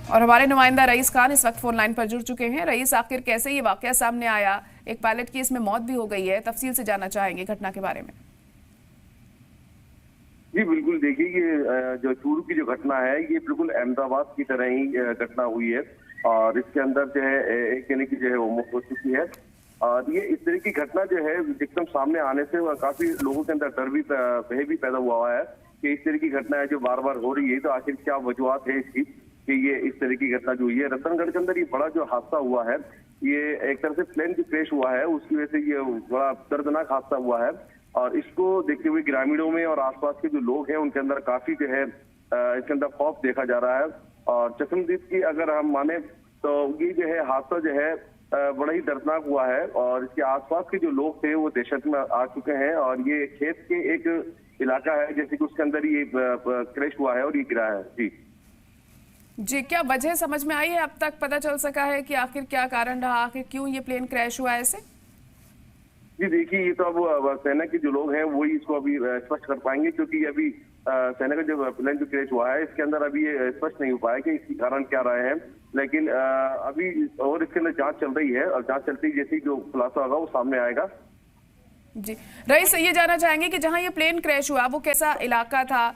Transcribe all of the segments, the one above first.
और हमारे नुमाइंदा रईस खान इस वक्त फोन लाइन पर जुड़ चुके हैं। रईस, आखिर कैसे ये वाकया सामने आया? एक पायलट की इसमें मौत भी हो गई है, तफसील से जानना चाहेंगे घटना के बारे में। जी बिल्कुल, देखिए ये जो चूरू की जो घटना है ये बिल्कुल अहमदाबाद की तरह ही घटना हुई है और इसके अंदर जो है एक यानी कि जो है वो मौत हो चुकी है। और ये इस तरह की घटना जो है एकदम सामने आने से काफी लोगों के अंदर डर भी भय भी पैदा हुआ है कि इस तरह की घटना है जो बार बार हो रही है, तो आखिर क्या वजूहत है इसकी कि ये इस तरह की घटना जो हुई है। रतनगढ़ के अंदर ये बड़ा जो हादसा हुआ है, ये एक तरह से प्लेन जो क्रैश हुआ है उसकी वजह से ये बड़ा दर्दनाक हादसा हुआ है और इसको देखते हुए ग्रामीणों में और आसपास के जो लोग हैं उनके अंदर काफी जो है इसके अंदर खौफ देखा जा रहा है। और चश्मदीद की अगर हम माने तो ये जो है हादसा जो है बड़ा ही दर्दनाक हुआ है और इसके आसपास के जो लोग थे वो दहशत में आ चुके हैं। और ये खेत के एक इलाका है जैसे कि उसके अंदर ये क्रैश हुआ है और ये गिरा है। जी, क्या वजह समझ में आई है? अब तक पता चल सका है कि आखिर क्या कारण रहा, आखिर क्यों ये प्लेन क्रैश हुआ ऐसे? जी देखिए, ये तो अब सेना के जो लोग हैं वही इसको अभी स्पष्ट कर पाएंगे, क्योंकि अभी सेना का जो प्लेन जो क्रैश हुआ है इसके अंदर अभी ये स्पष्ट नहीं हो पाया कि इसके कारण क्या रहे हैं। लेकिन अभी और इसके अंदर जांच चल रही है और जांच चलती जैसे ही जो खुलासा होगा वो सामने आएगा। जी रईस, ये जानना चाहेंगे कि जहां ये प्लेन क्रैश हुआ वो कैसा इलाका था?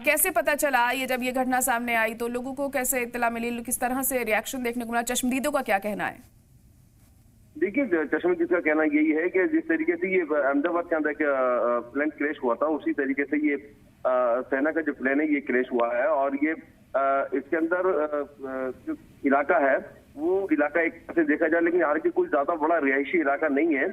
कैसे पता चला ये जब ये घटना सामने आई तो लोगों को कैसे इत्तला मिली, किस तरह से रिएक्शन देखने को मिला? चश्मदीदों का क्या कहना है? देखिए, चश्मदीद का कहना यही है कि जिस तरीके से ये अहमदाबाद के अंदर प्लेन क्रैश हुआ था उसी तरीके से ये सेना का जो प्लेन है ये क्रैश हुआ है। और ये इसके अंदर जो इलाका है वो इलाका एक तरह से देखा जाए लेकिन हालांकि कोई ज्यादा बड़ा रिहायशी इलाका नहीं है,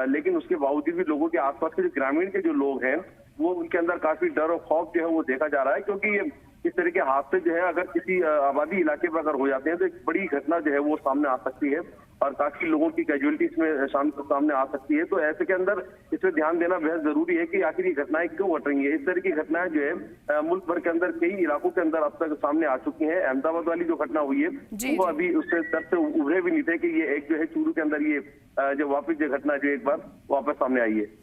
लेकिन उसके बावजूद भी लोगों के आसपास के जो ग्रामीण के जो लोग हैं वो उनके अंदर काफी डर और खौफ जो है वो देखा जा रहा है, क्योंकि ये इस तरह के हादसे जो है अगर किसी आबादी इलाके पर अगर हो जाते हैं तो एक बड़ी घटना जो है वो सामने आ सकती है और काफी लोगों की कैजुअलिटी इसमें सामने आ सकती है। तो ऐसे के अंदर इसमें ध्यान देना बेहद जरूरी है कि आखिर ये घटनाएं क्यों घट रही है। इस तरह की घटनाएं जो है मुल्क भर के अंदर कई इलाकों के अंदर अब तक सामने आ चुकी हैं। अहमदाबाद वाली जो घटना हुई है वो अभी उससे दर से उभरे भी नहीं थे कि ये एक जो है चूरू के अंदर ये जो वापिस जो घटना जो एक बार वापस सामने आई है।